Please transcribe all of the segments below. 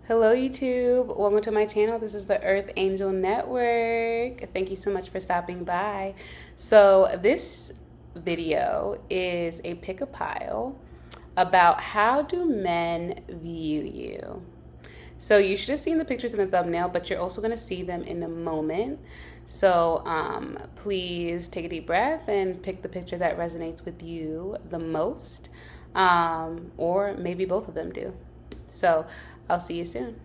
Hello YouTube, welcome to my channel. This is the Earth Angel Network. Thank you so much for stopping by. So this video is a pick a pile about how do men view you. So you should have seen the pictures in the thumbnail, but you're also going to see them in a moment. So please take a deep breath and pick the picture that resonates with you the most, or maybe both of them do. So I'll see you soon.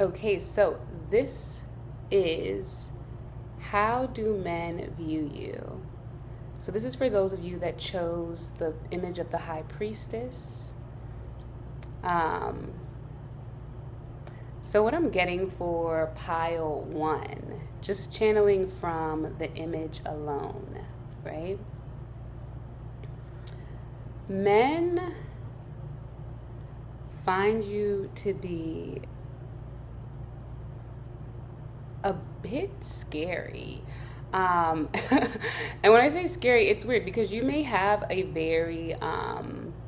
Okay, so this is how do men view you? So this is for those of you that chose the image of the high priestess. So what I'm getting for pile 1, just channeling from the image alone, right? Men find you to be a bit scary. And when I say scary, it's weird because you may have a very,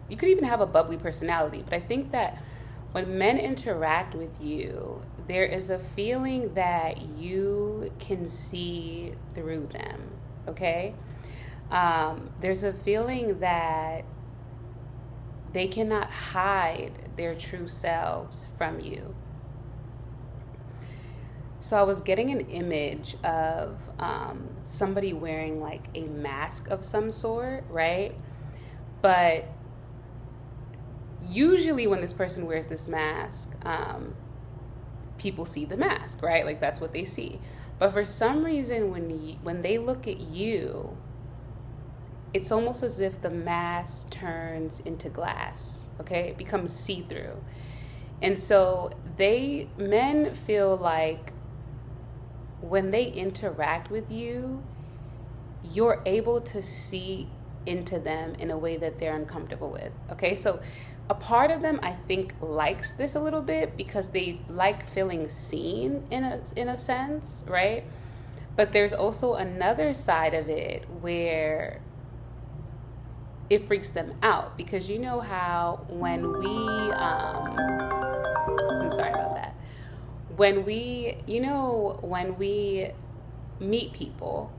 you could even have a bubbly personality, but I think that when men interact with you, there is a feeling that you can see through them, okay? There's a feeling that they cannot hide their true selves from you. So I was getting an image of somebody wearing like a mask of some sort, right? But usually when this person wears this mask, people see the mask, right? Like that's what they see. But for some reason, when they look at you, it's almost as if the mask turns into glass, okay? It becomes see-through. And so men feel like when they interact with you, you're able to see into them in a way that they're uncomfortable with, okay? So a part of them, I think, likes this a little bit because they like feeling seen in a sense, right? But there's also another side of it where it freaks them out because you know how when we, I'm sorry about that. When we meet people,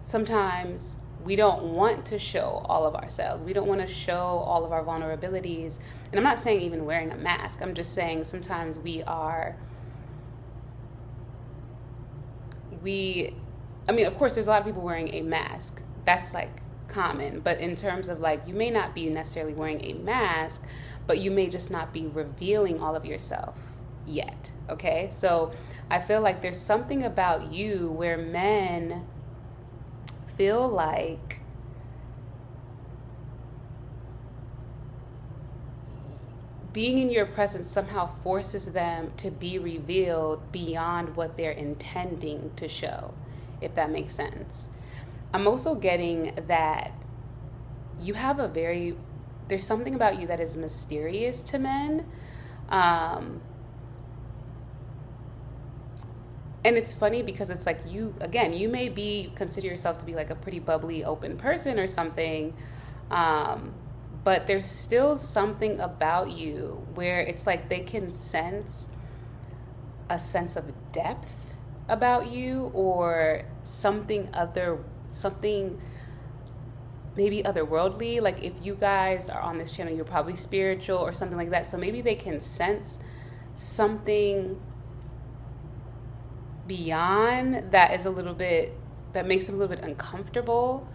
sometimes we don't want to show all of ourselves. We don't want to show all of our vulnerabilities. And I'm not saying even wearing a mask. I'm just saying sometimes I mean, of course, there's a lot of people wearing a mask. That's like common. But in terms of like, you may not be necessarily wearing a mask, but you may just not be revealing all of yourself yet, okay? So I feel like there's something about you where men feel like being in your presence somehow forces them to be revealed beyond what they're intending to show, if that makes sense. I'm also getting that you have there's something about you that is mysterious to men. And it's funny because it's like you may consider yourself to be like a pretty bubbly, open person or something. But there's still something about you where it's like they can sense a sense of depth about you or something maybe otherworldly. Like if you guys are on this channel, you're probably spiritual or something like that. So maybe they can sense something beyond that is that makes it a little bit uncomfortable.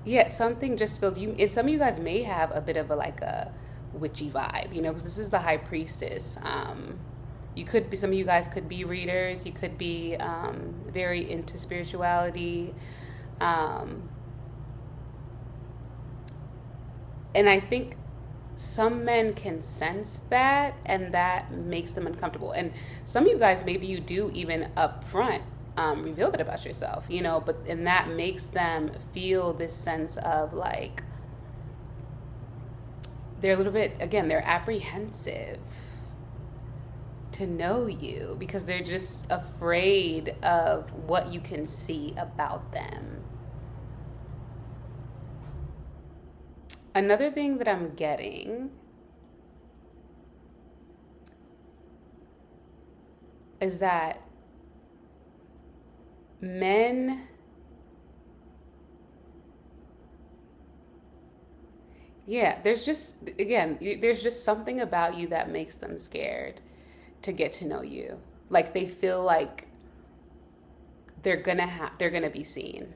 Yeah, something just feels you, and some of you guys may have a bit of a witchy vibe, because this is the high priestess. Some of you guys could be readers. You could be very into spirituality. And I think some men can sense that, and that makes them uncomfortable. And some of you guys, maybe you do even up front reveal that about yourself, you know, and that makes them feel this sense of like, they're a little bit, again, they're apprehensive to know you because they're just afraid of what you can see about them. Another thing that I'm getting is that men, yeah, there's just, again, there's just something about you that makes them scared to get to know you. Like they feel like they're gonna be seen.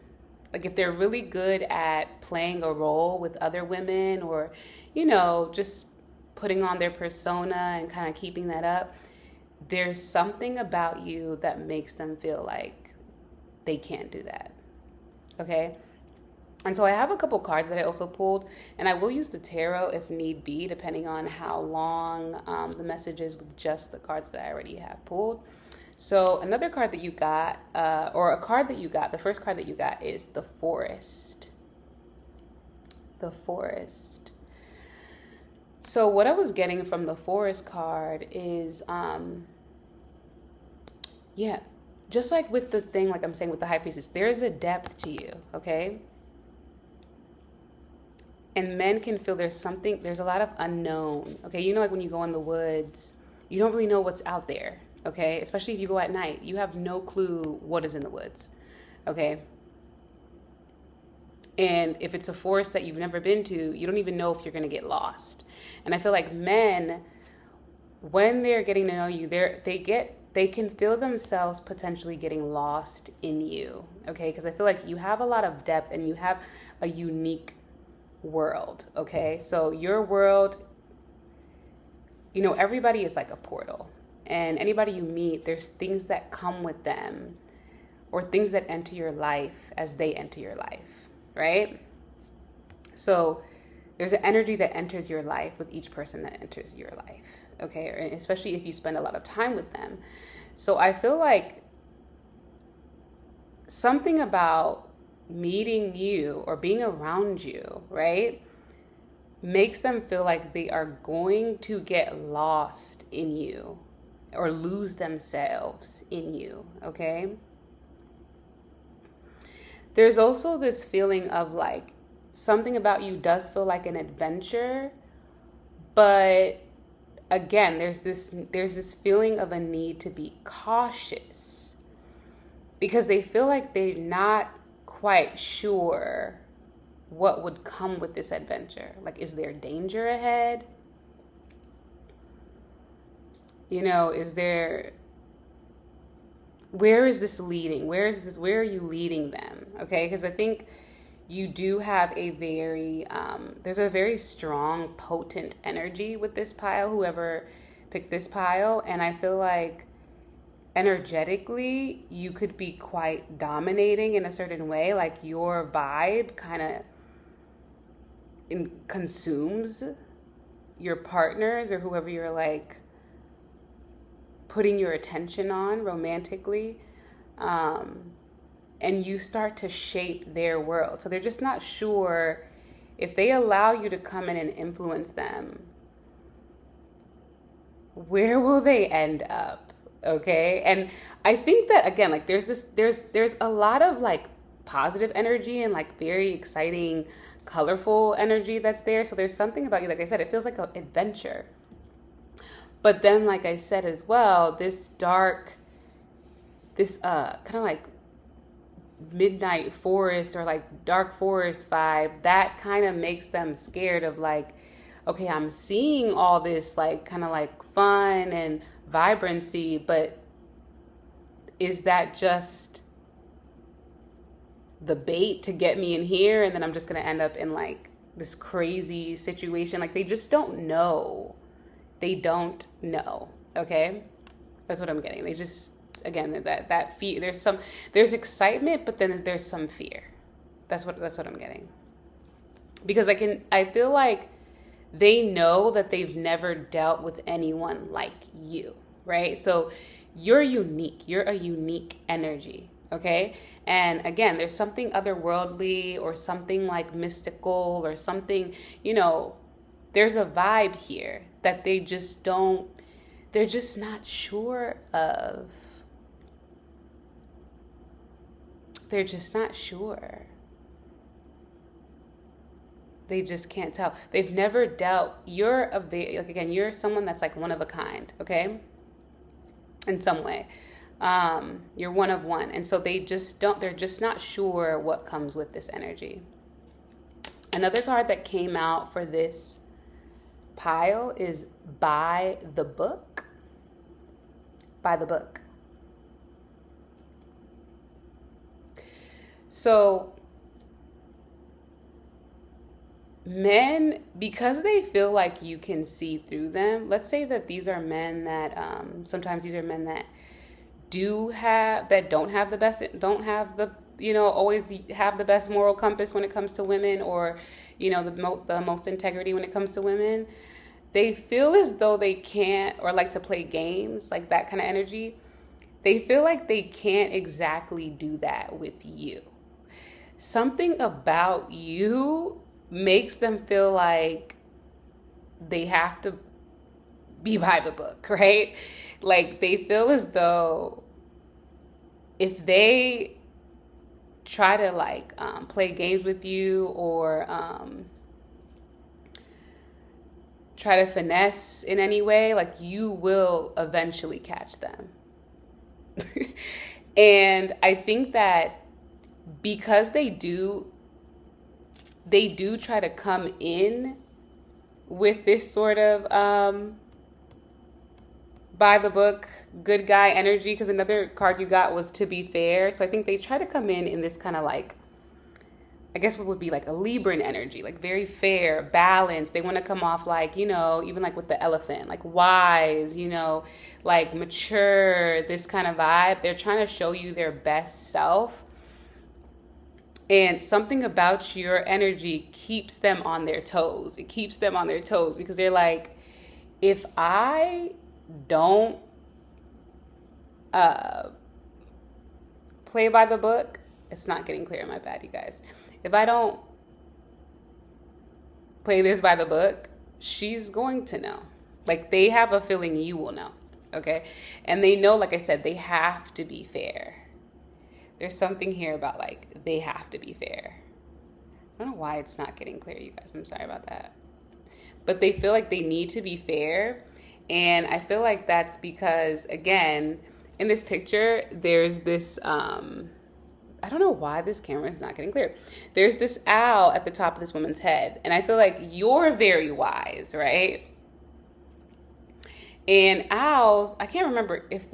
Like if they're really good at playing a role with other women, or, you know, just putting on their persona and kind of keeping that up, there's something about you that makes them feel like they can't do that. Okay? And so I have a couple cards that I also pulled, and I will use the tarot if need be, depending on how long the message is with just the cards that I already have pulled. So another card that you got, or a card that you got, the first card that you got is the Forest. The Forest. So what I was getting from the Forest card is, yeah, just like with the thing, like I'm saying with the High Priestess, there is a depth to you, okay? And men can feel there's a lot of unknown, okay? You know, like when you go in the woods, you don't really know what's out there, okay? Especially if you go at night, you have no clue what is in the woods, okay? And if it's a forest that you've never been to, you don't even know if you're gonna get lost. And I feel like men, when they're getting to know you, they can feel themselves potentially getting lost in you, okay? Because I feel like you have a lot of depth and you have a unique world, okay? So your world, you know, everybody is like a portal, and anybody you meet, there's things that come with them or things that enter your life as they enter your life, right? So there's an energy that enters your life with each person that enters your life, okay? Especially if you spend a lot of time with them. So I feel like something about meeting you or being around you, right, makes them feel like they are going to get lost in you or lose themselves in you, okay? There's also this feeling of like something about you does feel like an adventure, but again, there's this feeling of a need to be cautious because they feel like they're not quite sure what would come with this adventure. Like, is there danger ahead? You know, where is this leading? Where are you leading them? Okay, because I think you do have a there's a very strong, potent energy with this pile, whoever picked this pile. And I feel like energetically, you could be quite dominating in a certain way. Like your vibe kind of consumes your partners or whoever you're like putting your attention on romantically. And you start to shape their world. So they're just not sure if they allow you to come in and influence them, where will they end up? Okay. And I think that, again, like there's a lot of like positive energy and like very exciting, colorful energy that's there. So there's something about you, like I said, it feels like an adventure. But then, like I said as well, this kind of like midnight forest or like dark forest vibe, that kind of makes them scared of like, okay, I'm seeing all this like kind of like fun and vibrancy, but is that just the bait to get me in here? And then I'm just going to end up in like this crazy situation. Like they just don't know. They don't know. Okay. That's what I'm getting. They just, again, that fear, there's excitement, but then there's some fear. That's what I'm getting. Because I feel like they know that they've never dealt with anyone like you, right? So you're unique. You're a unique energy. Okay. And again, there's something otherworldly or something like mystical or something, there's a vibe here that they're just not sure of. They're just not sure. They just can't tell. They've never dealt. You're someone that's like one of a kind, okay? In some way. You're one of one. And so they're just not sure what comes with this energy. Another card that came out for this pile is by the book. By the book. So men, because they feel like you can see through them, let's say that these are men that sometimes these are men that don't have always have the best moral compass when it comes to women, or the most integrity when it comes to women. They feel as though they can't, or like to play games, like that kind of energy. They feel like they can't exactly do that with you. Something about you makes them feel like they have to be by the book, right? Like they feel as though if they try to play games with you or try to finesse in any way, like you will eventually catch them. And I think that because they do try to come in with this sort of by the book, good guy energy, because another card you got was to be fair. So I think they try to come in this kind of like, I guess what would be like a Libran energy, like very fair, balanced. They want to come off like, even like with the elephant, like wise, like mature, this kind of vibe. They're trying to show you their best self. And something about your energy keeps them on their toes. It keeps them on their toes because they're like, if I don't play by the book, it's not getting clear. My bad, you guys. If I don't play this by the book, she's going to know. Like they have a feeling you will know. Okay. And they know, like I said, they have to be fair. There's something here about like, they have to be fair. I don't know why it's not getting clear, you guys. I'm sorry about that. But they feel like they need to be fair. And I feel like that's because, again, in this picture, there's this, I don't know why this camera is not getting clear. There's this owl at the top of this woman's head. And I feel like you're very wise, right? And owls, I can't remember if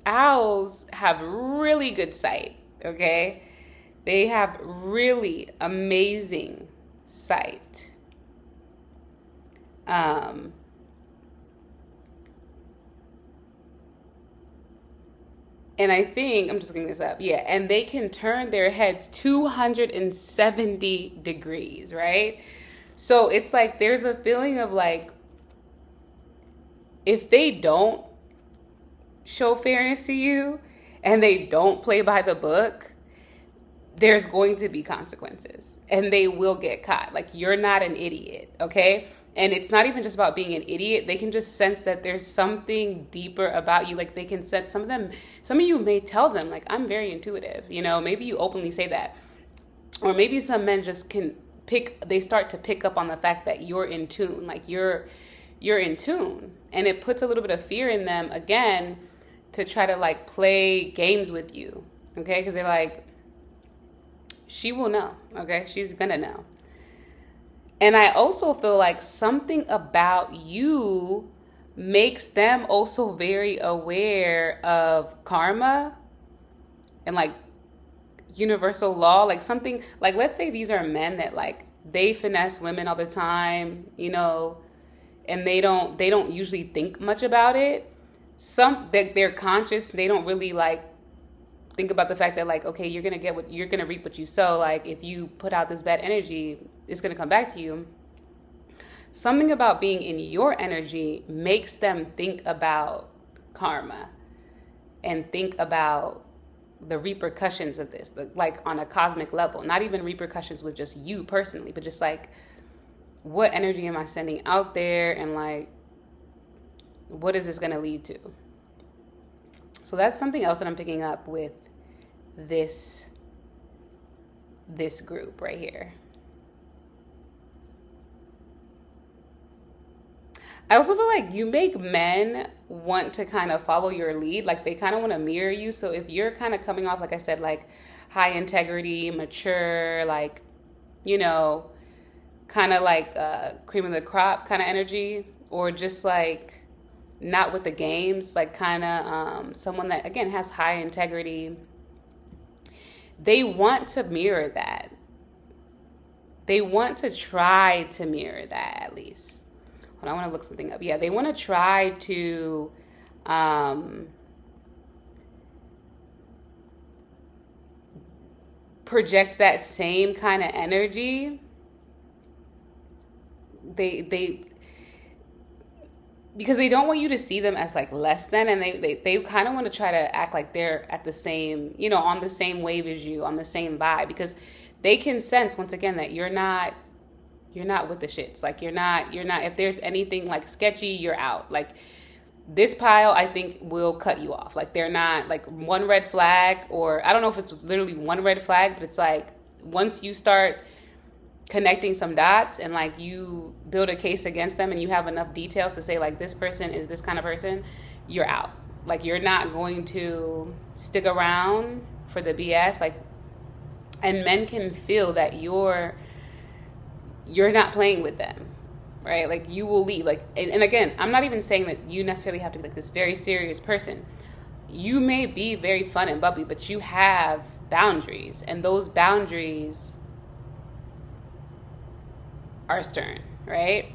owls have really good sight, okay? They have really amazing sight. And I think, I'm just looking this up, yeah, and they can turn their heads 270 degrees, right? So it's like there's a feeling of like, if they don't show fairness to you and they don't play by the book, there's going to be consequences and they will get caught. Like you're not an idiot, okay? And it's not even just about being an idiot. They can just sense that there's something deeper about you. Like they can sense some of you may tell them like, I'm very intuitive, maybe you openly say that. Or maybe some men just they start to pick up on the fact that you're in tune, like you're in tune. And it puts a little bit of fear in them again to try to like play games with you, okay? Because they're like, she will know, okay? She's gonna know. And I also feel like something about you makes them also very aware of karma and like universal law, like something like, let's say these are men that like they finesse women all the time, and they don't usually think much about it. They're conscious. They don't really like think about the fact that like, okay, you're going to reap what you sow. Like if you put out this bad energy, it's going to come back to you. Something about being in your energy makes them think about karma. and think about the repercussions of this, like on a cosmic level, not even repercussions with just you personally, but just like, what energy am I sending out there, and like, what is this going to lead to? So that's something else that I'm picking up with this group right here. I also feel like you make men want to kind of follow your lead. Like, they kind of want to mirror you. So if you're kind of coming off, like I said, like high integrity, mature, like, you know, kind of like cream of the crop kind of energy, or just like not with the games, like kind of someone that, again, has high integrity, they want to mirror that. They want to try to mirror that, at least. I want to look something up. Yeah, they want to try to project that same kind of energy. They because they don't want you to see them as like less than, and they kind of want to try to act like they're at the same, you know, on the same wave as you, on the same vibe, because they can sense, once again, that you're not with the shits. Like, you're not, if there's anything like sketchy, you're out. Like, this PiLE, I think, will cut you off. Like, they're not like one red flag, or I don't know if it's literally one red flag, but it's like, once you start connecting some dots and like you build a case against them and you have enough details to say like, this person is this kind of person, you're out. Like, you're not going to stick around for the BS. Like, and men can feel that you're not playing with them, right? Like, you will leave. Like, and again, I'm not even saying that you necessarily have to be like this very serious person. You may be very fun and bubbly, but you have boundaries, and those boundaries are stern, right?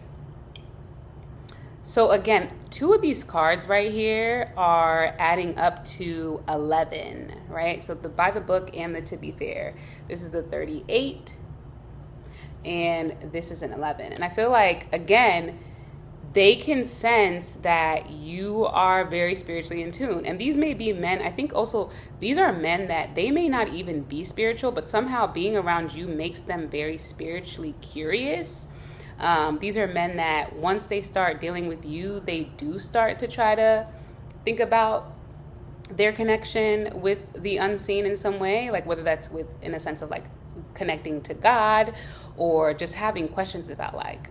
So again, 2 of these cards right here are adding up to 11, right? So the by the book and the to be fair. This is the 38. And this is an 11. And I feel like, again, they can sense that you are very spiritually in tune. And these may be men. I think also these are men that they may not even be spiritual, but somehow being around you makes them very spiritually curious. These are men that once they start dealing with you, they do start to try to think about their connection with the unseen in some way, like whether that's with, in a sense of like connecting to God, or just having questions about like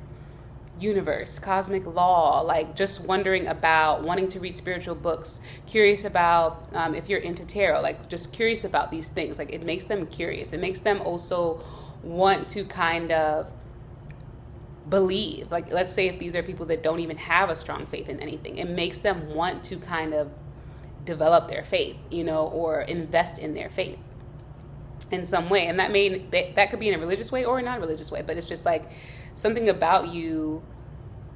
universe, cosmic law, like just wondering about, wanting to read spiritual books, curious about if you're into tarot, like just curious about these things. Like, it makes them curious. It makes them also want to kind of believe. Like, let's say if these are people that don't even have a strong faith in anything, it makes them want to kind of develop their faith, you know, or invest in their faith in some way. And that could be in a religious way or a non-religious way, but it's just like something about you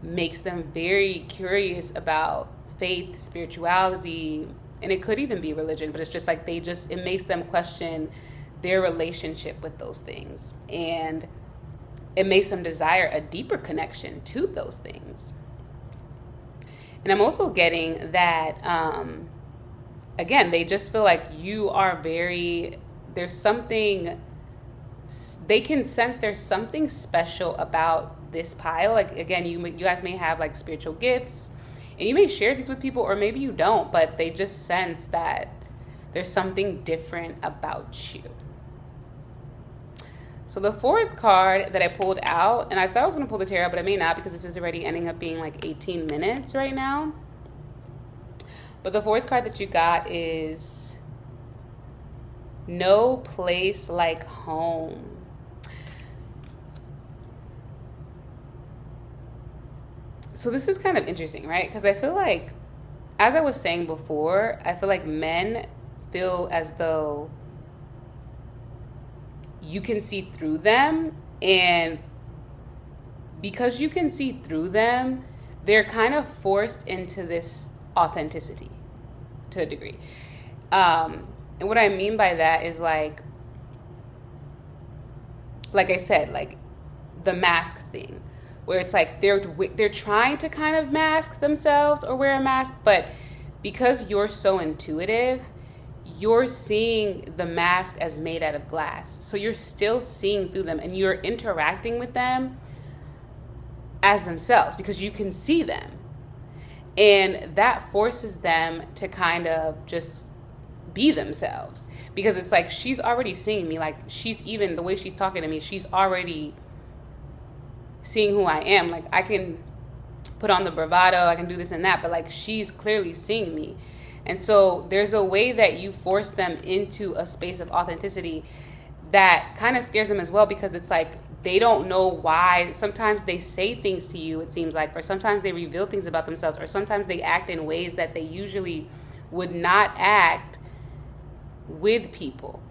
makes them very curious about faith, spirituality, and it could even be religion, but it's just like it makes them question their relationship with those things, and it makes them desire a deeper connection to those things. And I'm also getting that again, they just feel like you are there's something, they can sense there's something special about this PiLE. Like, again, you guys may have like spiritual gifts, and you may share these with people, or maybe you don't, but they just sense that there's something different about you. So the 4th card that I pulled out, and I thought I was going to pull the tarot, but I may not, because this is already ending up being like 18 minutes right now. But the 4th card that you got is no place like home. So this is kind of interesting, right? Because I feel like, as I was saying before, I feel like men feel as though you can see through them, and because you can see through them, they're kind of forced into this authenticity to a degree. And what I mean by that is like I said, like the mask thing, where it's like they're trying to kind of mask themselves or wear a mask, but because you're so intuitive, you're seeing the mask as made out of glass. So you're still seeing through them, and you're interacting with them as themselves because you can see them. And that forces them to kind of just be themselves, because it's like, she's already seeing me. Like, she's, even the way she's talking to me, she's already seeing who I am. Like, I can put on the bravado, I can do this and that, but like, she's clearly seeing me. And so there's a way that you force them into a space of authenticity that kind of scares them as well, because it's like, they don't know why. Sometimes they say things to you, it seems like, or sometimes they reveal things about themselves, or sometimes they act in ways that they usually would not act with people.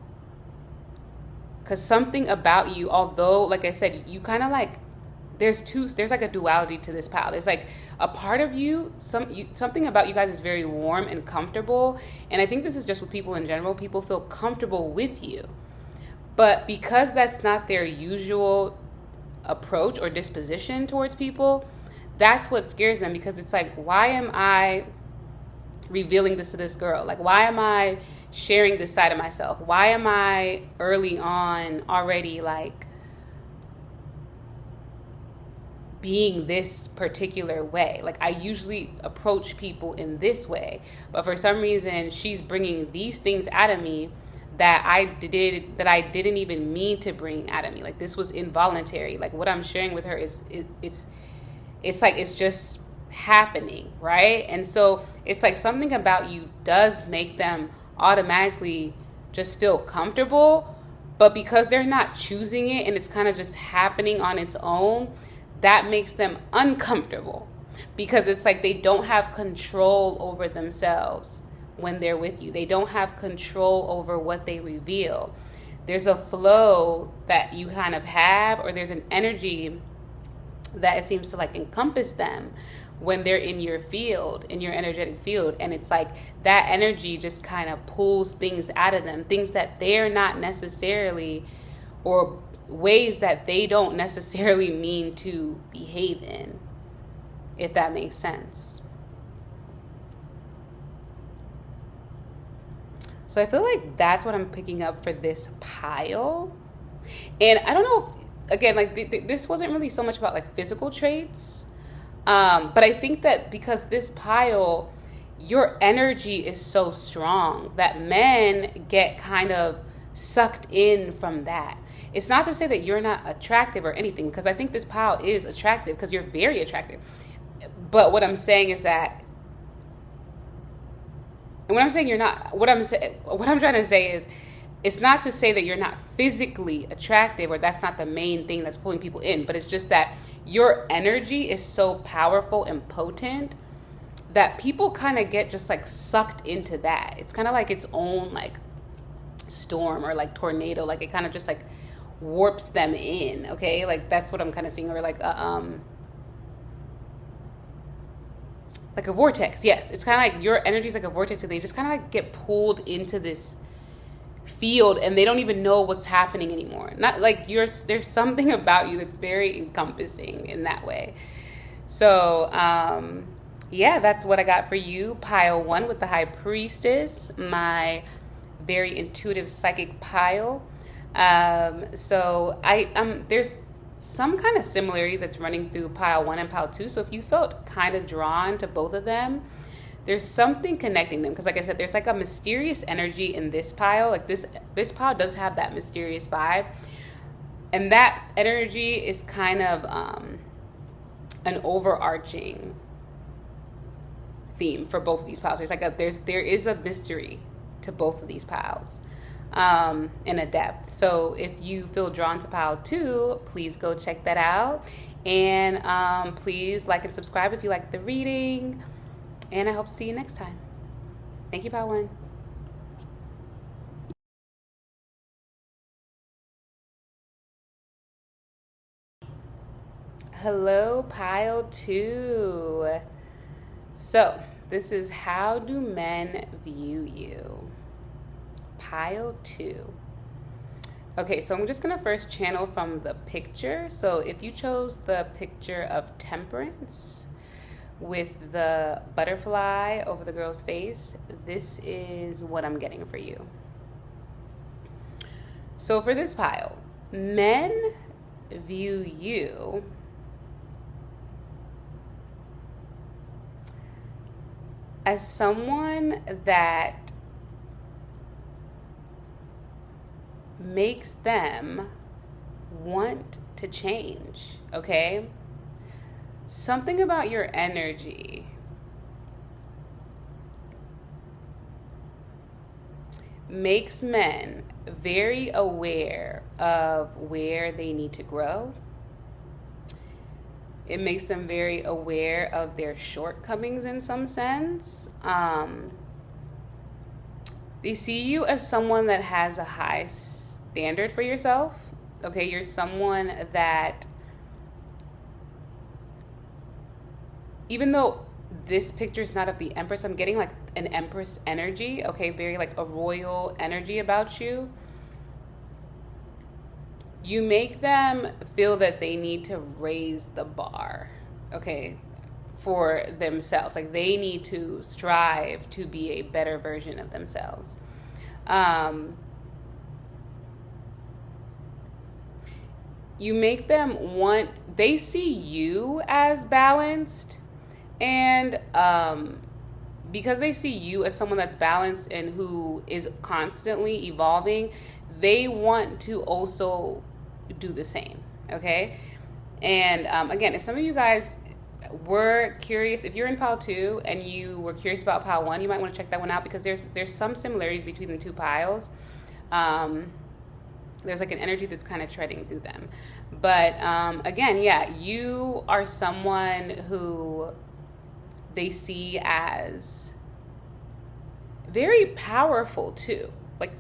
Because something about you, although, like I said, you kind of like, there's like a duality to this PiLE. There's like a part of you, something about you guys is very warm and comfortable. And I think this is just with people in general. People feel comfortable with you. But because that's not their usual approach or disposition towards people, that's what scares them, because it's like, why am I revealing this to this girl? Like, why am I sharing this side of myself? Why am I early on already like being this particular way? Like, I usually approach people in this way, but for some reason she's bringing these things out of me that I didn't even mean to bring out of me. Like, this was involuntary. Like, what I'm sharing with her is it's like, it's just happening, right? And so it's like, something about you does make them automatically just feel comfortable, but because they're not choosing it and it's kind of just happening on its own, that makes them uncomfortable, because it's like they don't have control over themselves when they're with you. They don't have control over what they reveal. There's a flow that you kind of have, or there's an energy that it seems to like encompass them when they're in your field, in your energetic field. And it's like that energy just kind of pulls things out of them, things that they're not necessarily, or ways that they don't necessarily mean to behave in, if that makes sense. So I feel like that's what I'm picking up for this PiLE. And I don't know if, again, like this wasn't really so much about like physical traits. But I think that because this PiLE, your energy is so strong that men get kind of sucked in from that. It's not to say that you're not attractive or anything, because I think this PiLE is attractive, because you're very attractive. But what I'm saying is that, and when I'm saying you're not, what I'm trying to say is, it's not to say that you're not physically attractive, or that's not the main thing that's pulling people in, but it's just that your energy is so powerful and potent that people kind of get just like sucked into that. It's kind of like its own like storm or like tornado. Like, it kind of just like warps them in. Okay. Like, that's what I'm kind of seeing. Or like a vortex. Yes. It's kind of like your energy is like a vortex, and they just kind of like get pulled into this field, and they don't even know what's happening anymore. Not like there's something about you that's very encompassing in that way. So yeah, that's what I got for you. PiLE 1 with the High Priestess, my very intuitive psychic PiLE. So there's some kind of similarity that's running through PiLE 1 and PiLE 2. So if you felt kind of drawn to both of them, there's something connecting them, because like I said, there's like a mysterious energy in this PiLE. Like this PiLE does have that mysterious vibe, and that energy is kind of an overarching theme for both of these PiLEs. There is a mystery to both of these PiLEs, and a depth. So if you feel drawn to PiLE 2, please go check that out, and please like and subscribe if you like the reading. And I hope to see you next time. Thank you, PiLE 1. Hello, PiLE 2. So, this is how do men view you? PiLE 2. Okay, so I'm just going to first channel from the picture. So if you chose the picture of Temperance, with the butterfly over the girl's face, this is what I'm getting for you. So for this pile, men view you as someone that makes them want to change, okay? Something about your energy makes men very aware of where they need to grow. It makes them very aware of their shortcomings in some sense. They see you as someone that has a high standard for yourself. Okay, you're someone that, even though this picture is not of the Empress, I'm getting like an Empress energy, okay, very like a royal energy about you. You make them feel that they need to raise the bar, okay, for themselves. Like they need to strive to be a better version of themselves. You make them want, they see you as balanced, and because they see you as someone that's balanced and who is constantly evolving, they want to also do the same, okay? And again, if some of you guys were curious, if you're in pile 2 and you were curious about pile 1, you might want to check that one out, because there's some similarities between the two piles. There's like an energy that's kind of treading through them. But again, yeah, you are someone who they see as very powerful too. Like,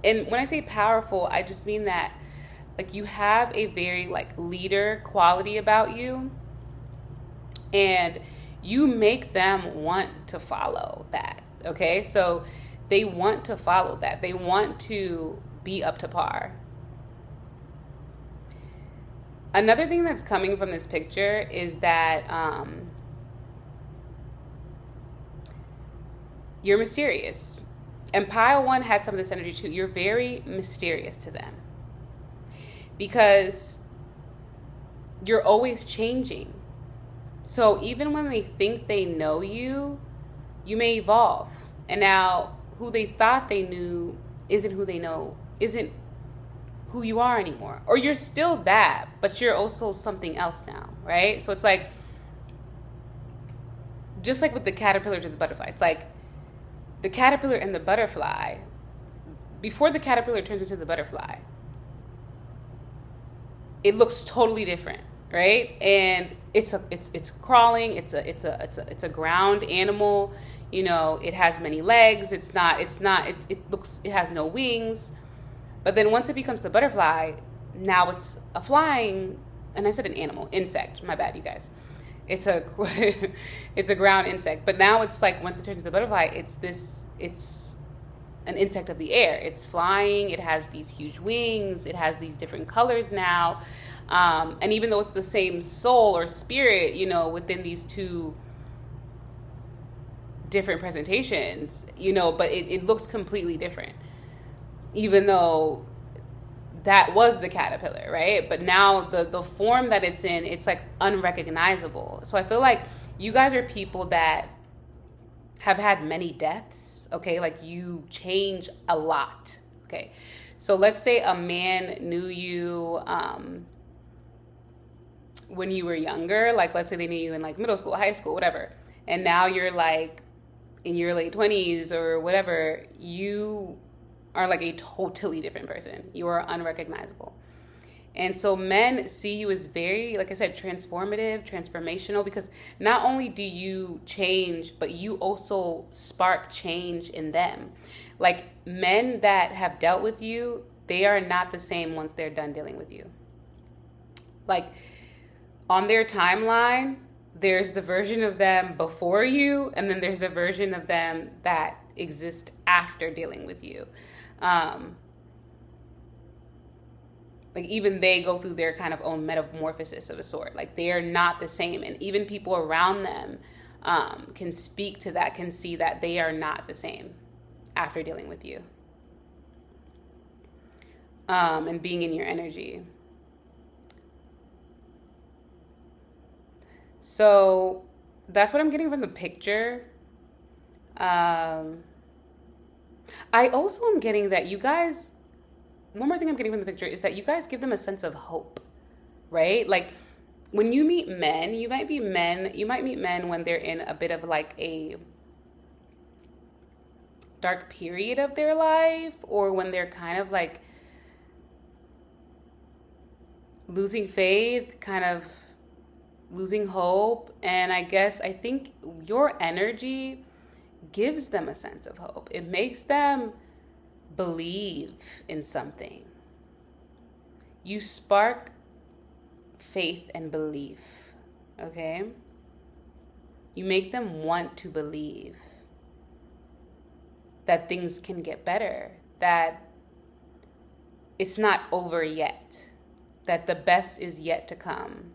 and when I say powerful, I just mean that like you have a very like leader quality about you, and you make them want to follow that. Okay, so they want to follow that. They want to be up to par. Another thing that's coming from this picture is that you're mysterious. And pile 1 had some of this energy too. You're very mysterious to them, because you're always changing. So even when they think they know you, you may evolve. And now who they thought they knew isn't who they know, isn't who you are anymore. Or you're still that, but you're also something else now, right? So it's like, just like with the caterpillar to the butterfly, it's like the caterpillar and the butterfly, before the caterpillar turns into the butterfly, it looks totally different, right? And it's crawling, it's a ground animal, you know, it has many legs, it has no wings. But then once it becomes the butterfly, now it's a flying, and I said an animal, insect, my bad, you guys. It's a ground insect. But now it's like, once it turns into the butterfly, it's an insect of the air. It's flying, it has these huge wings, it has these different colors now. And even though it's the same soul or spirit, you know, within these two different presentations, you know, but it looks completely different. Even though that was the caterpillar, right? But now the form that it's in, it's like unrecognizable. So I feel like you guys are people that have had many deaths, okay? Like you change a lot, okay? So let's say a man knew you when you were younger, like let's say they knew you in like middle school, high school, whatever. And now you're like in your late 20s or whatever, you are like a totally different person. You are unrecognizable. And so men see you as very, like I said, transformational, because not only do you change, but you also spark change in them. Like men that have dealt with you, they are not the same once they're done dealing with you. Like on their timeline, there's the version of them before you, and then there's the version of them that exists after dealing with you. Like even they go through their kind of own metamorphosis of a sort. Like they are not the same. And even people around them can speak to that, can see that they are not the same after dealing with you, and being in your energy. So that's what I'm getting from the picture. I also am getting that you guys, one more thing I'm getting from the picture is that you guys give them a sense of hope, right? Like when you meet men, you might meet men when they're in a bit of like a dark period of their life, or when they're kind of like losing faith, kind of losing hope. And I think your energy gives them a sense of hope. It makes them believe in something. You spark faith and belief, okay? You make them want to believe that things can get better, that it's not over yet, that the best is yet to come.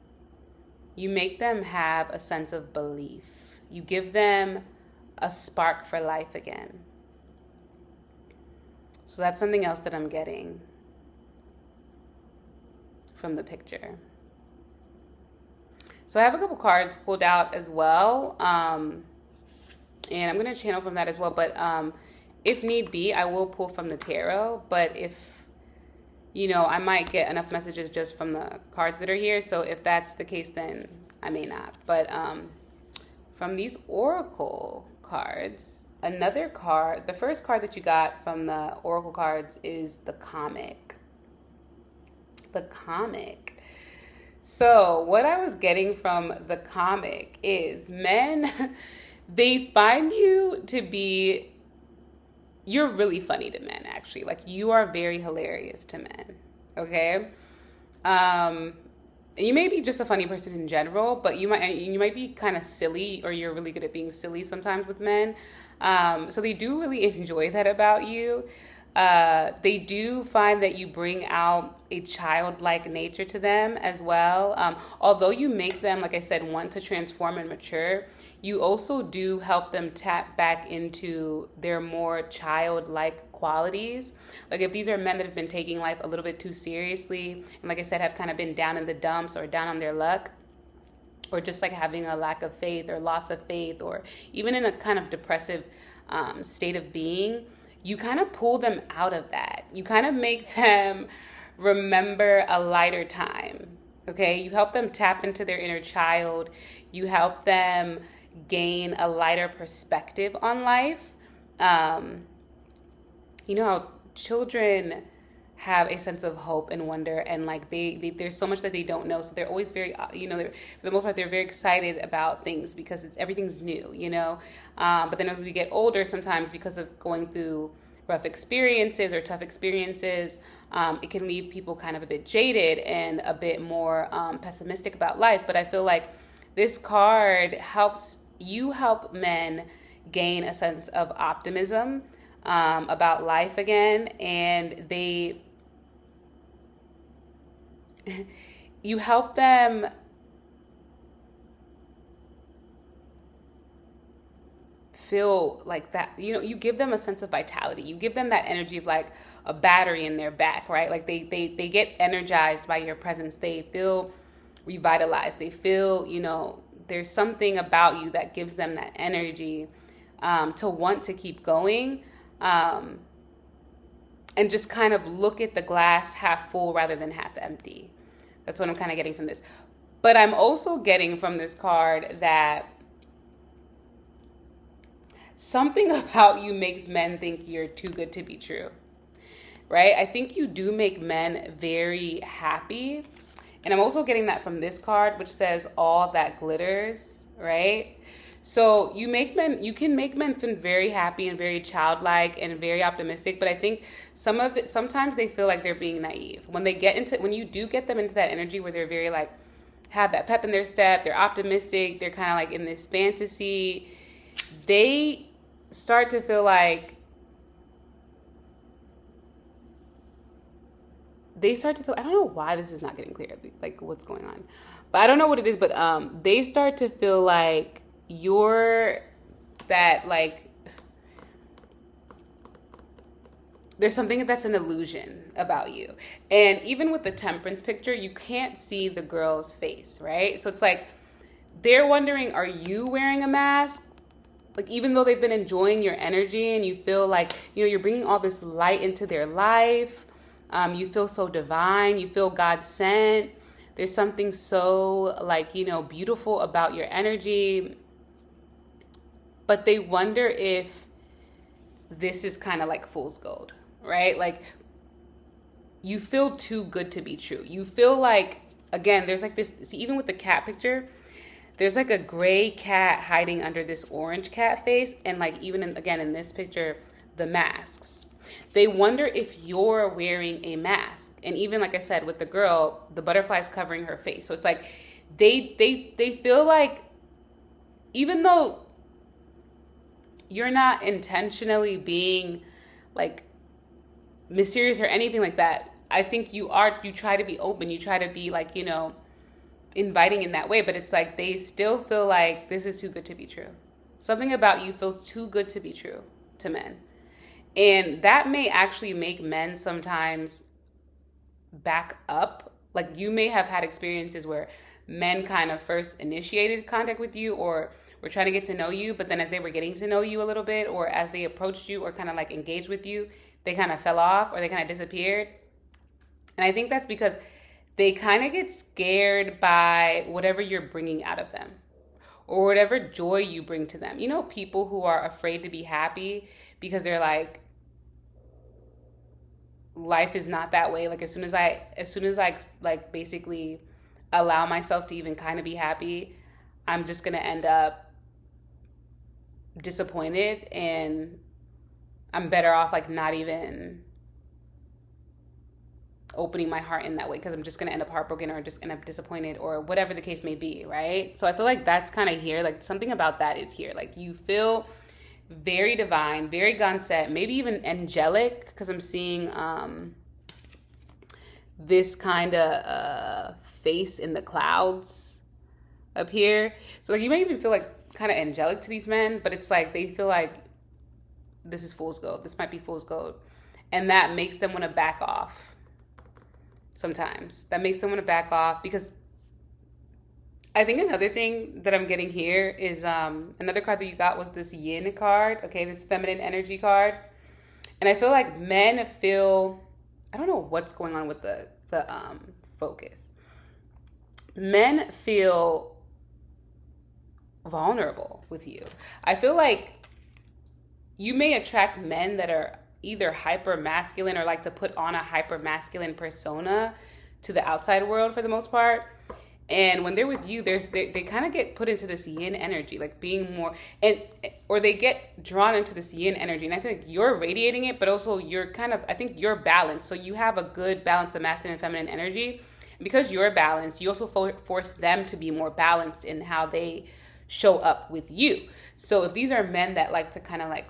You make them have a sense of belief. You give them a spark for life again. So that's something else that I'm getting from the picture. So I have a couple cards pulled out as well. And I'm going to channel from that as well. But if need be, I will pull from the tarot. But if, I might get enough messages just from the cards that are here. So if that's the case, then I may not. But from these oracle cards, another card, the first card that you got from the oracle cards is the comic. The comic. So what I was getting from the comic is men, they find you to be, you're really funny to men, actually. Like, you are very hilarious to men, okay? You may be just a funny person in general, but you might be kind of silly, or you're really good at being silly sometimes with men. So they do really enjoy that about you. They do find that you bring out a childlike nature to them as well. Although you make them, like I said, want to transform and mature, you also do help them tap back into their more childlike qualities. Like if these are men that have been taking life a little bit too seriously, and like I said, have kind of been down in the dumps or down on their luck, or just like having a lack of faith or loss of faith, or even in a kind of depressive state of being, you kind of pull them out of that. You kind of make them remember a lighter time, okay? You help them tap into their inner child. You help them gain a lighter perspective on life. You know how children have a sense of hope and wonder, and like there's so much that they don't know, so they're always very for the most part they're very excited about things because everything's new, but then as we get older, sometimes because of going through rough experiences or tough experiences, it can leave people kind of a bit jaded and a bit more pessimistic about life. But I feel like this card help men gain a sense of optimism about life again, and you help them feel like that, you give them a sense of vitality. You give them that energy of like a battery in their back, right? Like they get energized by your presence. They feel revitalized. They feel, there's something about you that gives them that energy to want to keep going. And just kind of look at the glass half full rather than half empty. That's what I'm kind of getting from this. But I'm also getting from this card that something about you makes men think you're too good to be true, right? I think you do make men very happy. And I'm also getting that from this card, which says all that glitters, right? So you can make men feel very happy and very childlike and very optimistic, but I think sometimes they feel like they're being naive. When you do get them into that energy where they're very like, have that pep in their step, they're optimistic, they're kind of like in this fantasy, they start to feel like, I don't know why this is not getting clear, like what's going on, but I don't know what it is, but they start to feel like you're that, like, there's something that's an illusion about you. And even with the temperance picture, you can't see the girl's face, right? So it's like they're wondering, are you wearing a mask? Like, even though they've been enjoying your energy and you feel like, you're bringing all this light into their life. You feel so divine. You feel God sent. There's something so, like, beautiful about your energy. But they wonder if this is kind of like fool's gold, right? Like, you feel too good to be true. You feel like, again, there's like this, see, even with the cat picture, there's like a gray cat hiding under this orange cat face. And like, even again, in this picture, the masks. They wonder if you're wearing a mask. And even, like I said, with the girl, the butterfly's covering her face. So it's like, they feel like, even though you're not intentionally being like mysterious or anything like that, I think you try to be open. You try to be like, inviting in that way, but it's like they still feel like this is too good to be true. Something about you feels too good to be true to men. And that may actually make men sometimes back up. Like, you may have had experiences where men kind of first initiated contact with you or were trying to get to know you, but then as they were getting to know you a little bit, or as they approached you or kind of like engaged with you, they kind of fell off or they kind of disappeared. And I think that's because they kind of get scared by whatever you're bringing out of them or whatever joy you bring to them. People who are afraid to be happy because they're like, life is not that way. Like, as soon as I like basically allow myself to even kind of be happy, I'm just going to end up disappointed, and I'm better off like not even opening my heart in that way, because I'm just going to end up heartbroken or just end up disappointed or whatever the case may be, right? So I feel like that's kind of here. Like, something about that is here. Like, you feel very divine, very God-set, maybe even angelic, because I'm seeing this kind of face in the clouds up here. So like, you may even feel like kind of angelic to these men, but it's like they feel like this is fool's gold. This might be fool's gold. And that makes them want to back off. Sometimes that makes them want to back off, because I think another thing that I'm getting here is another card that you got was this yin card. Okay, this feminine energy card. And I feel like men feel, I don't know what's going on with the focus. Men feel vulnerable with you. I feel like you may attract men that are either hyper masculine or like to put on a hyper masculine persona to the outside world for the most part. And when they're with you, they kind of get put into this yin energy, like being more, or they get drawn into this yin energy. And I think you're radiating it, but also you're I think you're balanced. So you have a good balance of masculine and feminine energy. And because you're balanced, you also force them to be more balanced in how they show up with you. So if these are men that like to kind of like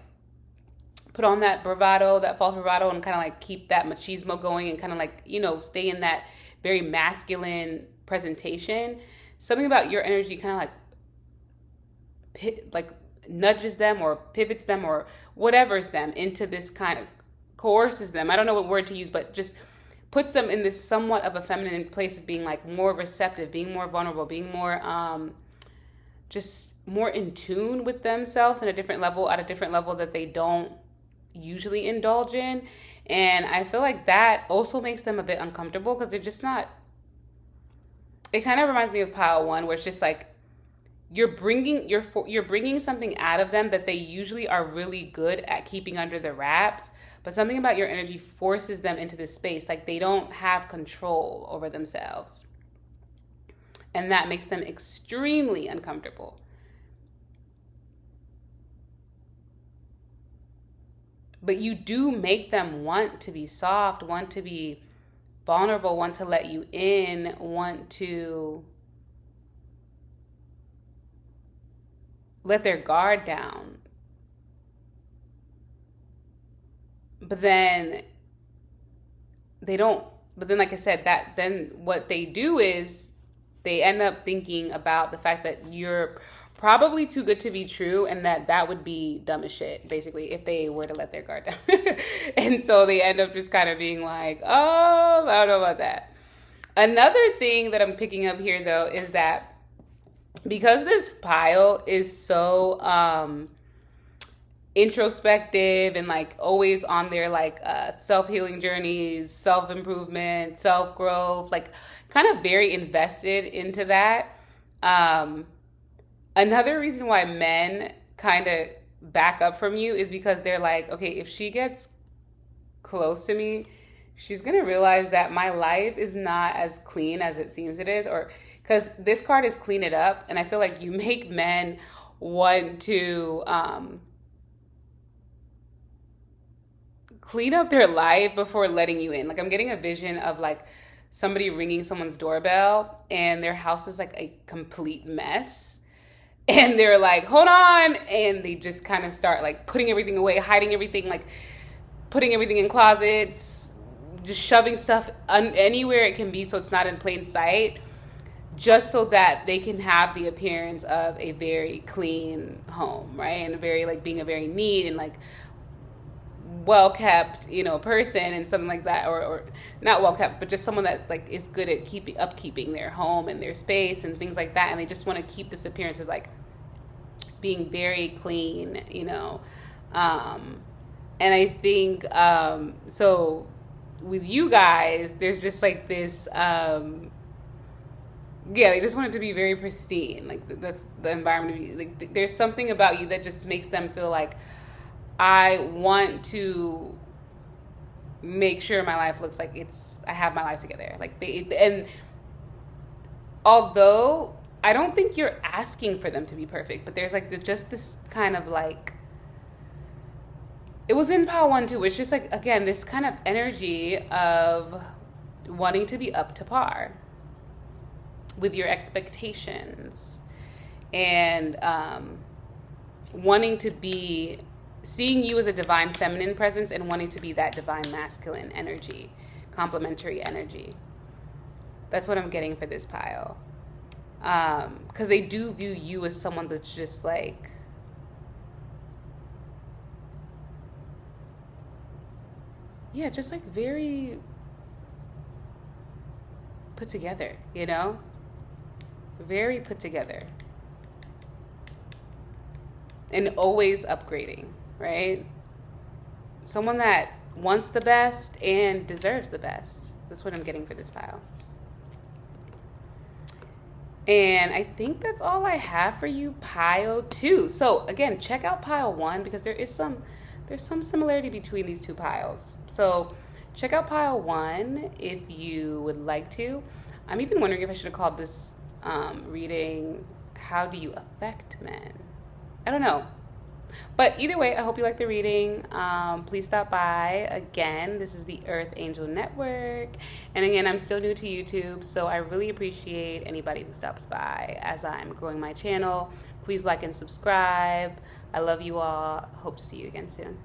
put on that bravado, that false bravado, and kind of like keep that machismo going and kind of like, stay in that very masculine presentation, something about your energy kind of like nudges them or pivots them or whatever's them into this kind of, coerces them, I don't know what word to use, but just puts them in this somewhat of a feminine place of being like more receptive, being more vulnerable, being more just more in tune with themselves at a different level that they don't usually indulge in. And I feel like that also makes them a bit uncomfortable, because they're just not, it kind of reminds me of pile 1, where it's just like you're bringing something out of them that they usually are really good at keeping under the wraps, but something about your energy forces them into this space like they don't have control over themselves, and that makes them extremely uncomfortable. But you do make them want to be soft, want to be vulnerable, want to let you in, want to let their guard down. But then they don't, like I said, that then what they do is they end up thinking about the fact that you're probably too good to be true, and that would be dumb as shit, basically, if they were to let their guard down. And so they end up just kind of being like, oh, I don't know about that. Another thing that I'm picking up here, though, is that because this PiLE is so introspective and like always on their like self-healing journeys, self-improvement, self-growth, like kind of very invested into that. Another reason why men kind of back up from you is because they're like, okay, if she gets close to me, she's going to realize that my life is not as clean as it seems it is, or because this card is clean it up. And I feel like you make men want to clean up their life before letting you in. Like I'm getting a vision of like somebody ringing someone's doorbell and their house is like a complete mess. And they're like, hold on. And they just kind of start like putting everything away, hiding everything, like putting everything in closets, just shoving stuff anywhere it can be so it's not in plain sight, just so that they can have the appearance of a very clean home, right? And very like being a very neat and like well-kept, person and something like that, or not well-kept, but just someone that like is good at upkeeping their home and their space and things like that. And they just want to keep this appearance of like being very clean, and I think, so with you guys, there's just like this, they just want it to be very pristine. Like that's the environment. Like there's something about you that just makes them feel like, I want to make sure my life looks like I have my life together. Like and although I don't think you're asking for them to be perfect, but there's like just this kind of like, it was in PiLE 1 too. It's just like, again, this kind of energy of wanting to be up to par with your expectations and wanting to be, seeing you as a divine feminine presence and wanting to be that divine masculine energy, complementary energy. That's what I'm getting for this PiLE. Because they do view you as someone that's just like, just like very put together, very put together. And always upgrading, right? Someone that wants the best and deserves the best. That's what I'm getting for this PiLE. And I think that's all I have for you, PiLE 2. So again, check out PiLE 1 because there's some similarity between these two PiLEs. So check out PiLE 1 if you would like to. I'm even wondering if I should have called this reading, How Do You Affect Men? I don't know. But either way, I hope you like the reading. Please stop by. Again, this is the Earth Angel Network. And again, I'm still new to YouTube, so I really appreciate anybody who stops by as I'm growing my channel. Please like and subscribe. I love you all. Hope to see you again soon.